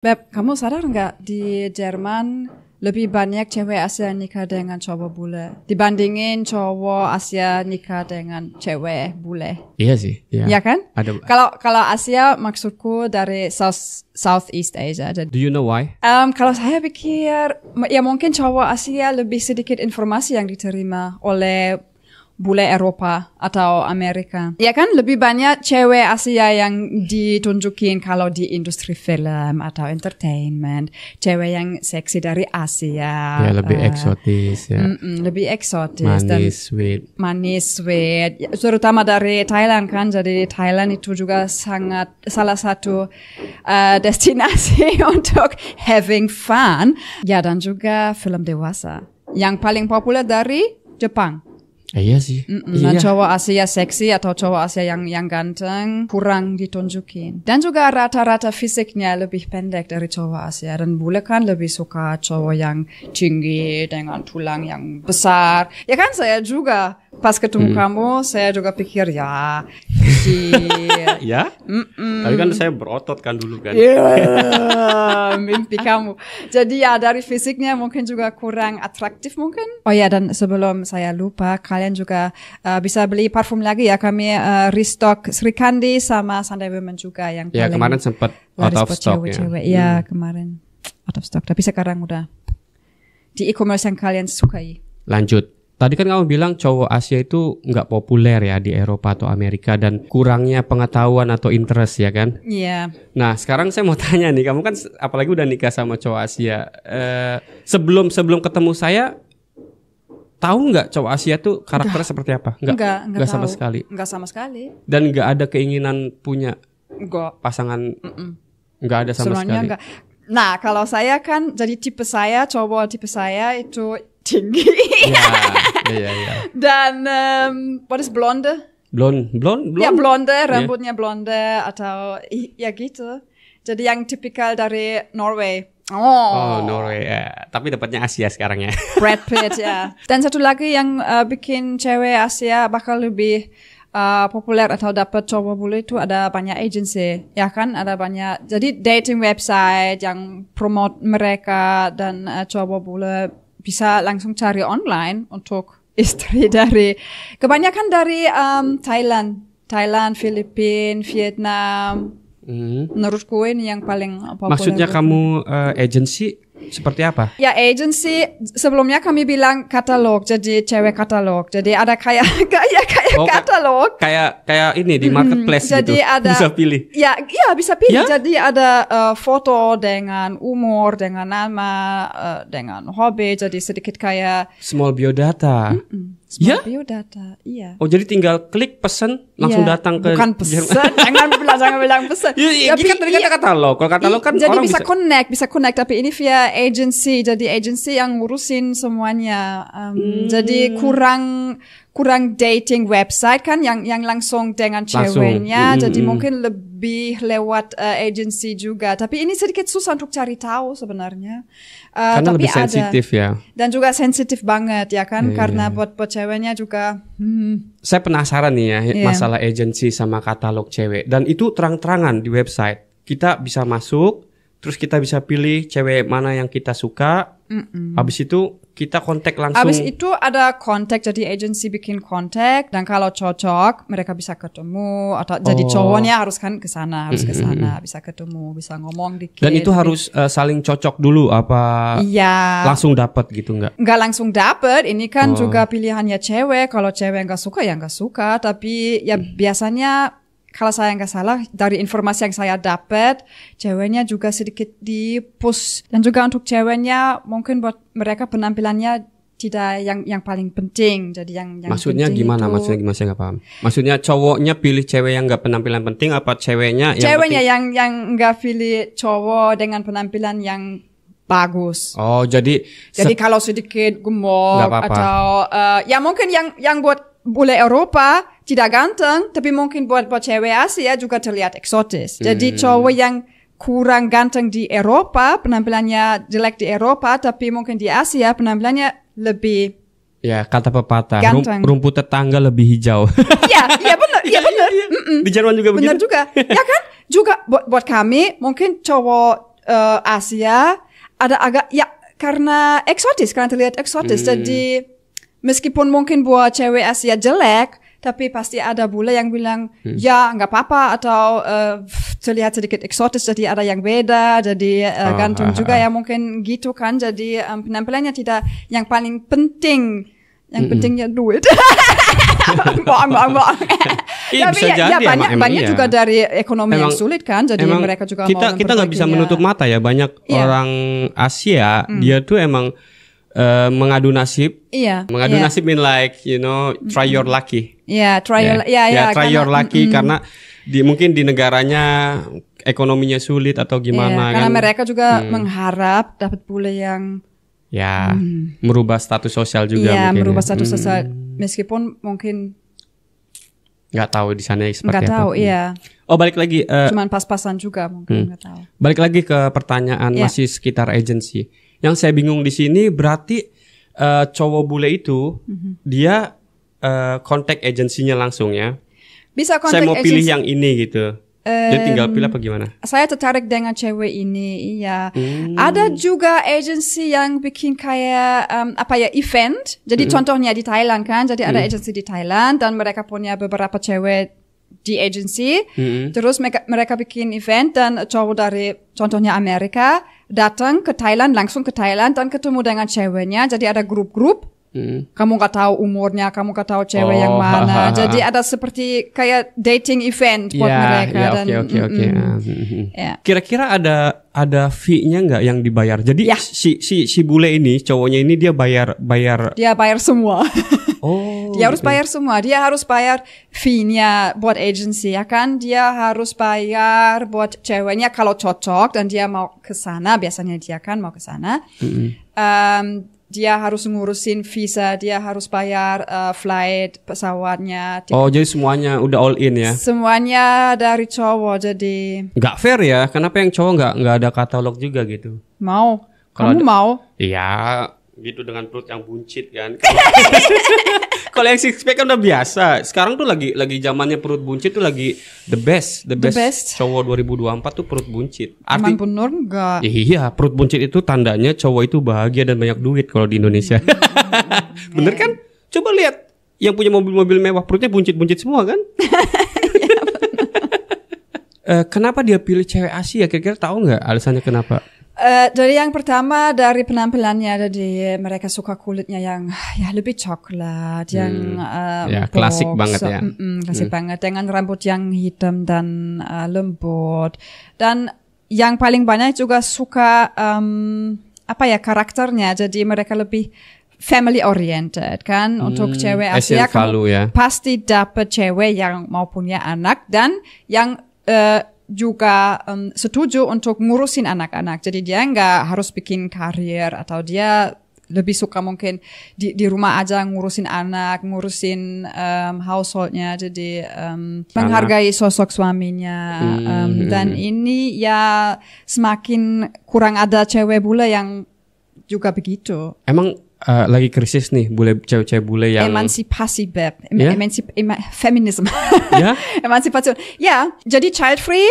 Beb, kamu sadar nggak di Jerman lebih banyak cewek Asia nikah dengan cowok bule dibandingin cowok Asia nikah dengan cewek bule? Iya sih. Iya. Ya kan? Ada. Kalau Asia maksudku dari Southeast Asia. Do you know why? Kalau saya pikir ya mungkin cowok Asia lebih sedikit informasi yang diterima oleh bule Eropa atau Amerika. Ya kan lebih banyak cewek Asia yang ditunjukin kalau di industri film atau entertainment. Cewek yang seksi dari Asia. Ya lebih eksotis ya. Lebih eksotis. Manis, sweet. Ya, terutama dari Thailand kan. Jadi Thailand itu juga salah satu destinasi untuk having fun. Ya dan juga film dewasa. Yang paling populer dari Jepang. Iya sih. Nah, cowok Asia seksi atau cowok Asia yang ganteng kurang ditunjukin. Dan juga rata-rata fisiknya lebih pendek dari cowok Asia. Dan bule kan lebih suka cowok yang tinggi dengan tulang yang besar. Ya kan saya juga pas ketemu kamu saya juga pikir ya. Ya? Tapi kan saya berotot kan dulu kan. Mimpi kamu. Jadi ya dari fisiknya mungkin juga kurang atraktif mungkin. Oh ya dan sebelum saya lupa kalian juga bisa beli parfum lagi ya. Kami restock Sri Kandi sama Sunday Women juga yang ya kemarin sempat out of stock cewek-cewek. Ya kemarin out of stock. Tapi sekarang udah di e-commerce yang kalian sukai. Lanjut. Tadi kan kamu bilang cowok Asia itu nggak populer ya di Eropa atau Amerika dan kurangnya pengetahuan atau interest ya kan? Iya. Nah sekarang saya mau tanya nih, kamu kan apalagi udah nikah sama cowok Asia. Sebelum ketemu saya, tahu nggak cowok Asia tuh karakternya seperti apa? Nggak sama sekali. Nggak sama sekali. Dan nggak ada keinginan punya pasangan. Nggak ada sama sebenarnya sekali. Enggak. Nah kalau saya kan jadi cowok tipe saya itu tinggi. Iya. Dan what is blonde? Blonde. Ya blonde, rambutnya blonde atau ya gitu. Jadi yang tipikal dari Norway. Oh Norway ya. Tapi dapatnya Asia sekarang ya. Brad Pitt ya. Dan satu lagi yang bikin cewek Asia bakal lebih populer atau dapat cowok bule itu ada banyak agency. Ya kan ada banyak. Jadi dating website yang promote mereka dan cowok bule bisa langsung cari online untuk istri dari kebanyakan dari Thailand, Filipina, Vietnam. Menurutku ini yang paling populer. Maksudnya kamu agency seperti apa? Ya agency sebelumnya kami bilang katalog, jadi cewek katalog. Jadi ada kayak katalog. Kayak ini di marketplace jadi gitu. Ada, bisa pilih. Ya bisa pilih. Ya? Jadi ada foto dengan umur, dengan nama, dengan hobi. Jadi sedikit kayak small biodata. Small biodata, iya. Oh jadi tinggal klik pesen langsung datang ke. Bukan pesen, jangan bilang pesen. Iya, kan tadi kata katalog. Kalau katalog kan jadi orang bisa connect. Tapi ini via agency. Jadi agency yang ngurusin semuanya. Jadi kurang dating website kan yang langsung dengan ceweknya. Jadi mungkin lebih lewat agency juga. Tapi ini sedikit susah untuk cari tahu sebenarnya. Karena tapi lebih sensitif ya. Dan juga sensitif banget ya kan. Karena buat ceweknya juga. Saya penasaran nih ya masalah agency sama katalog cewek. Dan itu terang-terangan di website. Kita bisa masuk. Terus kita bisa pilih cewek mana yang kita suka. Habis itu kita kontak langsung. Habis itu ada kontak, jadi agency bikin kontak. Dan kalau cocok, mereka bisa ketemu. Atau jadi cowoknya harus kan kesana, bisa ketemu, bisa ngomong dikit. Dan itu harus saling cocok dulu apa? Iya. Langsung dapat gitu nggak? Nggak langsung dapat. Ini kan juga pilihannya cewek. Kalau cewek nggak suka ya nggak suka. Tapi ya biasanya kalau saya nggak salah, dari informasi yang saya dapat, ceweknya juga sedikit di-push. Dan juga untuk ceweknya, mungkin buat mereka penampilannya tidak yang paling penting. Jadi yang maksudnya penting gimana? itu, Maksudnya gimana? Saya nggak paham. Maksudnya cowoknya pilih cewek yang nggak penampilan penting, apa ceweknya yang nggak pilih cowok dengan penampilan yang bagus. Oh, jadi kalau sedikit gemuk atau ya mungkin yang buat bule Eropa tidak ganteng, tapi mungkin buat cewek Asia juga terlihat eksotis. Jadi cowok yang kurang ganteng di Eropa, penampilannya jelek di Eropa, tapi mungkin di Asia penampilannya lebih. Ya kata pepatah, rumput tetangga lebih hijau. Iya benar. Di Jerman juga begitu. Benar juga, ya kan? Juga buat kami mungkin cowok Asia ada agak ya karena eksotis, karena terlihat eksotis. Jadi meskipun mungkin buat cewek Asia jelek, tapi pasti ada bule yang bilang ya nggak apa-apa atau terlihat sedikit eksotis, jadi ada yang beda, jadi gantung juga ya mungkin gitu kan. Jadi penampilannya tidak yang paling penting, yang pentingnya duit. Bohong. Tapi ya banyak juga dari ekonomi yang sulit kan, jadi mereka juga kita nggak bisa menutup mata ya, banyak orang Asia dia tuh emang mengadu nasib. Mengadu nasib mean like try your lucky. Try your lucky karena mungkin di negaranya ekonominya sulit atau gimana karena mereka juga mengharap dapat bule yang merubah status sosial juga mungkin. Merubah status sosial meskipun mungkin nggak tahu di sana seperti apa. Nggak tahu, Oh, balik lagi. Cuman pas-pasan juga mungkin nggak tahu. Balik lagi ke pertanyaan masih sekitar agency. Yang saya bingung di sini berarti cowok bule itu dia kontak agensinya langsung ya. Bisa kontak saya mau pilih yang ini gitu. Jadi tinggal pilih apa gimana? Saya tertarik dengan cewek ini, Ada juga agensi yang bikin kayak event. Jadi contohnya di Thailand kan. Jadi ada agensi di Thailand dan mereka punya beberapa cewek di agensi. Terus mereka bikin event dan cowok dari contohnya Amerika datang ke Thailand, langsung ke Thailand dan ketemu dengan ceweknya. Jadi ada grup-grup. Kamu nggak tahu umurnya, kamu nggak tahu cewek yang mana. Jadi ada seperti kayak dating event buat mereka. Oke. Kira-kira ada fee-nya nggak yang dibayar? Jadi si bule ini, cowoknya ini dia bayar. Dia bayar semua. Dia harus gitu. bayar semua. Dia harus bayar fee-nya buat agency ya kan. Dia harus bayar buat ceweknya kalau cocok dan dia mau ke sana. Biasanya dia kan mau ke sana. Dia harus ngurusin visa, dia harus bayar flight pesawatnya. Jadi semuanya udah all in ya? Semuanya dari cowok, jadi nggak fair ya? Kenapa yang cowok nggak ada katalog juga gitu? Mau? Kamu mau? Iya, gitu dengan perut yang buncit kan. Kalau yang six pack kan udah biasa. Sekarang tuh lagi zamannya perut buncit tuh lagi the best. Cowok 2024 tuh perut buncit. Emang bener enggak? Iya, perut buncit itu tandanya cowok itu bahagia dan banyak duit kalau di Indonesia. Bener kan? Coba lihat yang punya mobil-mobil mewah perutnya buncit-buncit semua kan? Kenapa dia pilih cewek Asia? Kira-kira tahu nggak alasannya kenapa? Dari yang pertama dari penampilannya, jadi mereka suka kulitnya yang lebih coklat, yang klasik banget ya. Klasik banget dengan rambut yang hitam dan lembut. Dan yang paling banyak juga suka karakternya. Jadi mereka lebih family oriented kan. Untuk cewek Asia pasti dapat cewek yang mau punya anak dan yang juga setuju untuk ngurusin anak-anak. Jadi dia nggak harus bikin karir atau dia lebih suka mungkin di rumah aja ngurusin anak, ngurusin householdnya. Jadi menghargai sosok suaminya. Dan ini ya semakin kurang ada cewek bule yang juga begitu. Emang lagi krisis nih cewek-cewek bule yang emansipasi feminisme. Ya? Emansipasi. Ya, jadi child free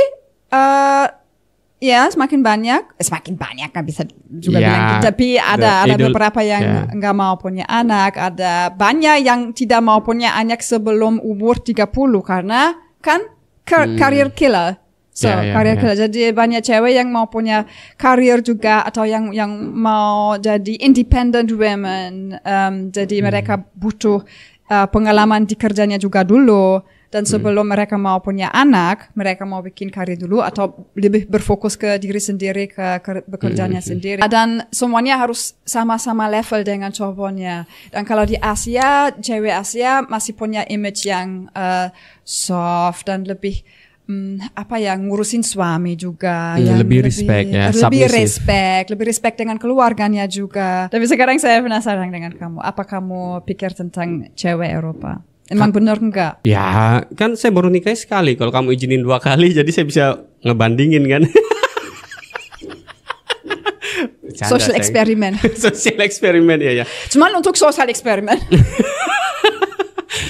semakin banyak kan bisa juga bilang gitu. Tapi ada beberapa yang enggak mau punya anak, ada banyak yang tidak mau punya anak sebelum umur 30 karena kan career killer. Karir killer. Jadi banyak cewek yang mau punya karir juga atau yang mau jadi independent women. Jadi mereka butuh pengalaman di kerjanya juga dulu. Dan sebelum mereka mau punya anak, mereka mau bikin karir dulu atau lebih berfokus ke diri sendiri, ke bekerjanya sendiri. Dan semuanya harus sama-sama level dengan cowoknya. Dan kalau di Asia, cewek Asia masih punya image yang soft dan lebih ngurusin suami juga, yang lebih respect ya, lebih respect dengan keluarganya juga. Tapi sekarang saya penasaran dengan kamu, apa kamu pikir tentang cewek Eropa? Emang bener enggak? Ya, kan saya baru nikah sekali. Kalau kamu izinin 2 kali, jadi saya bisa ngebandingin kan. Social eksperimen. Social eksperimen ya. Cuman untuk social eksperimen.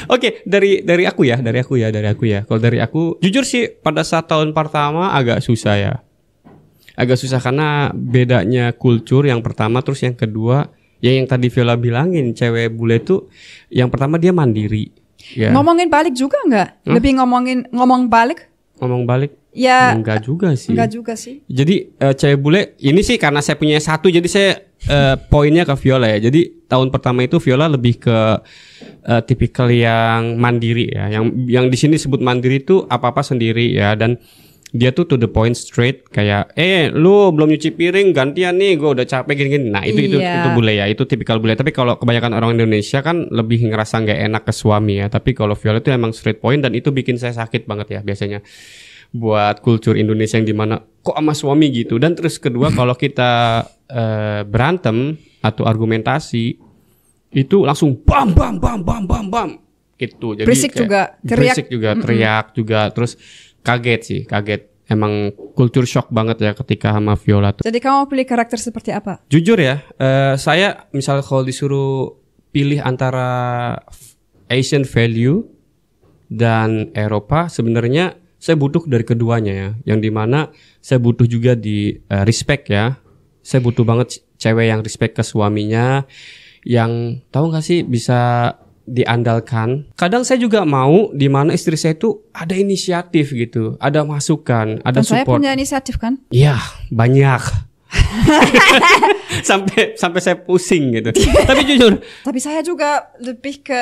Oke, dari aku ya. Kalau dari aku, jujur sih pada saat tahun pertama agak susah ya. agak susah karena bedanya kultur yang pertama, terus yang kedua ya yang tadi Viola bilangin, cewek bule tuh yang pertama dia mandiri. Ya. Ngomongin balik juga nggak? Lebih ngomong balik? Ngomong balik? Ya. Enggak juga sih. Jadi cewek bule ini sih karena saya punya satu, jadi saya poinnya ke Viola ya. Jadi tahun pertama itu Viola lebih ke tipikal yang mandiri ya. Yang di sini disebut mandiri itu apa-apa sendiri ya, dan dia tuh to the point, straight, kayak lu belum nyuci piring, gantian nih, gue udah capek gini-gini. Nah itu bule ya, itu tipikal bule. Tapi kalau kebanyakan orang Indonesia kan lebih ngerasa nggak enak ke suami ya. Tapi kalau Viola itu emang straight point, dan itu bikin saya sakit banget ya biasanya buat kultur Indonesia yang dimana kok sama suami gitu. Dan terus kedua kalau kita berantem atau argumentasi itu langsung bam gitu. Jadi berisik juga, teriak juga, terus kaget. Emang kultur shock banget ya ketika sama Viola tuh. Jadi kamu pilih karakter seperti apa? Jujur ya, saya misal kalau disuruh pilih antara Asian value dan Eropa, sebenarnya saya butuh dari keduanya ya. Yang dimana saya butuh juga di respect ya. Saya butuh banget cewek yang respect ke suaminya, yang tahu nggak sih bisa diandalkan. Kadang saya juga mau di mana istri saya itu ada inisiatif gitu, ada masukan, ada support. Saya punya inisiatif kan? Iya, banyak. sampai saya pusing gitu. Tapi jujur. Tapi saya juga lebih ke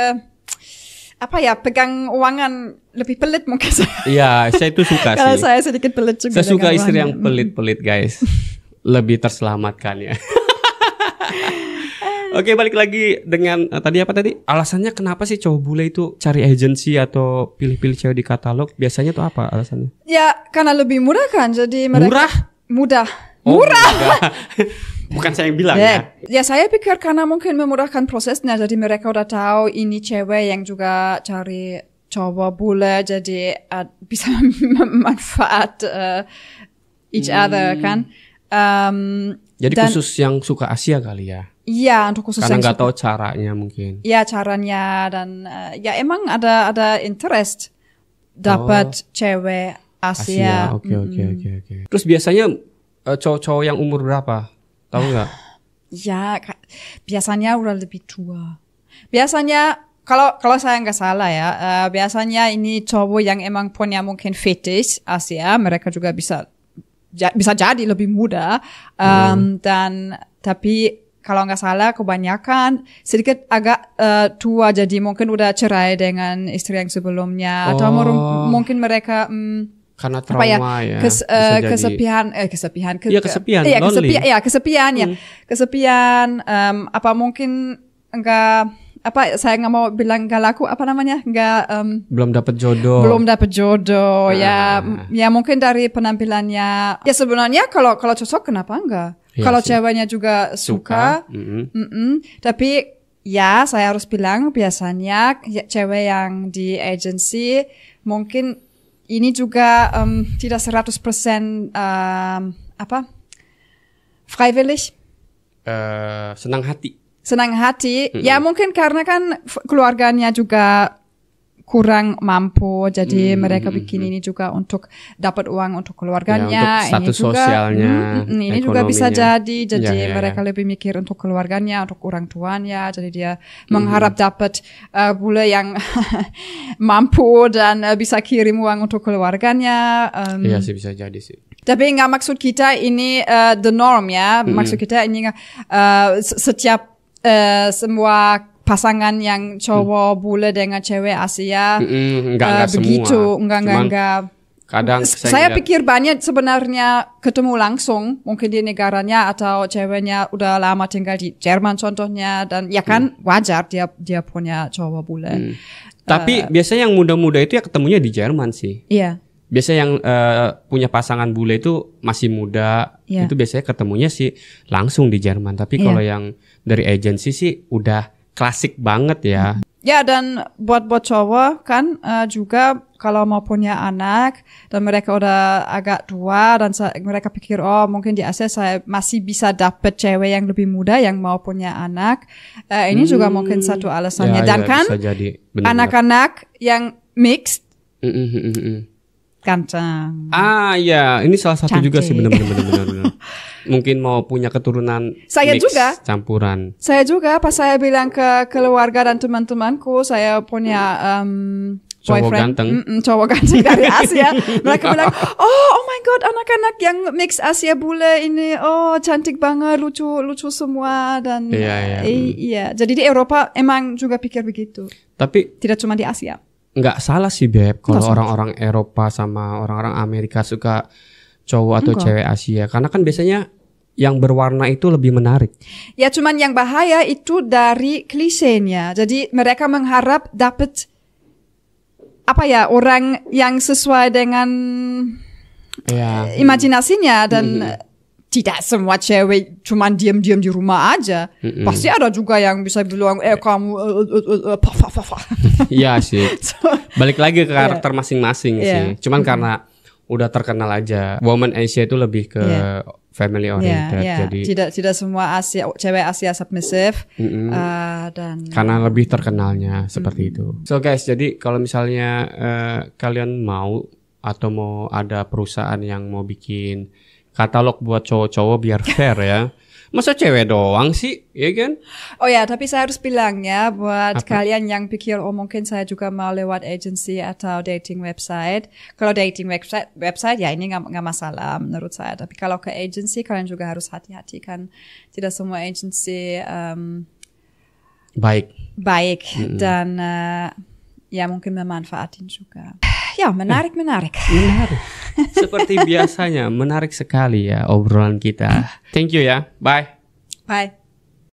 pegang uangan lebih pelit mungkin saya. Iya, saya itu suka sih. Kalau saya sedikit pelit juga. Saya suka istri yang pelit-pelit guys. Lebih terselamatkan ya. Oke, balik lagi dengan tadi alasannya kenapa sih cowok bule itu cari agensi atau pilih-pilih cewek di katalog? Biasanya tuh apa alasannya? Ya karena lebih murah kan, jadi mereka mudah. Bukan saya yang bilang ya. Ya saya pikir karena mungkin memudahkan prosesnya, jadi mereka udah tahu ini cewek yang juga cari cowok bule, jadi bisa memanfaat each other kan. Jadi khusus yang suka Asia kali ya? Iya, untuk khusus karena nggak tahu caranya mungkin. Iya, caranya, dan ya emang ada interest dapat cewek Asia. Oke. Terus biasanya cowok-cowok yang umur berapa? Tahu nggak? Ya, biasanya udah lebih tua. Biasanya kalau saya nggak salah ya, biasanya ini cowok yang emang punya mungkin fetish Asia, mereka juga bisa jadi lebih muda, dan tapi kalau nggak salah kebanyakan sedikit agak tua, jadi mungkin udah cerai dengan istri yang sebelumnya, atau mungkin mereka karena trauma kesepian, apa mungkin enggak, saya nggak mau bilang nggak laku, belum dapat jodoh ya mungkin dari penampilannya ya. Sebenarnya kalau cocok kenapa enggak, kalau ceweknya juga suka. Tapi ya saya harus bilang biasanya cewek yang di agency mungkin ini juga tidak 100% freiwillig, senang hati. Ya mungkin karena kan keluarganya juga kurang mampu, jadi mereka bikin ini juga untuk dapat uang untuk keluarganya, untuk status ini juga sosialnya, ini juga bisa jadi mereka lebih mikir untuk keluarganya, untuk orang tuanya, jadi dia mengharap dapat bule yang mampu dan bisa kirim uang untuk keluarganya. Iya sih, bisa jadi sih. Tapi nggak maksud kita ini the norm ya, maksud kita ini setiap semua pasangan yang cowok bule dengan cewek Asia enggak begitu, semua. enggak. Kadang saya pikir banyak sebenarnya ketemu langsung mungkin di negaranya, atau ceweknya udah lama tinggal di Jerman contohnya, dan ya kan wajar dia punya cowok bule. Tapi biasanya yang muda-muda itu ya ketemunya di Jerman sih. Iya. Biasanya yang punya pasangan bule itu masih muda, itu biasanya ketemunya sih langsung di Jerman. Tapi kalau yang dari agensi sih udah klasik banget ya. Ya, dan buat cowok kan juga kalau mau punya anak dan mereka udah agak tua dan mereka pikir mungkin di Asia saya masih bisa dapet cewek yang lebih muda yang mau punya anak. Ini juga mungkin satu alasannya. Dan kan bisa jadi, anak-anak yang mixed Ganteng. Ya, ini salah satu Cantik. juga sih benar. Mungkin mau punya keturunan Saya mix, juga. campuran. Saya juga pas saya bilang ke keluarga dan teman-temanku saya punya Cowok boyfriend, ganteng. cowok ganteng dari Asia. Mereka bilang, oh my god, anak-anak yang mix Asia bule ini, cantik banget, lucu semua dan iya. Jadi di Eropa emang juga pikir begitu. Tapi tidak cuma di Asia. Nggak salah sih Beb, kalau orang-orang Eropa sama orang-orang Amerika suka cowok atau cewek Asia, karena kan biasanya yang berwarna itu lebih menarik. Ya cuman yang bahaya itu dari klisenya. Jadi mereka mengharap dapat orang yang sesuai dengan imajinasinya dan tidak semua cewek cuman diam-diam di rumah aja. Pasti ada juga yang bisa bilang kamu Iya sih. Balik lagi ke karakter masing-masing sih. Cuman karena udah terkenal aja. Woman Asia itu lebih ke family oriented. Jadi tidak semua cewek Asia submissive dan karena lebih terkenalnya seperti itu. So guys, jadi kalau misalnya kalian mau atau mau ada perusahaan yang mau bikin katalog buat cowok-cowok biar fair ya. Masa cewek doang sih, ya kan? Oh ya, tapi saya harus bilang ya buat kalian yang pikir mungkin saya juga mau lewat agency atau dating website. Kalau dating website ya ini nggak masalah menurut saya. Tapi kalau ke agency kalian juga harus hati-hati kan. Tidak semua agency baik dan ya mungkin memanfaatin juga. Ya menarik. Seperti biasanya menarik sekali ya obrolan kita. Thank you ya. Bye.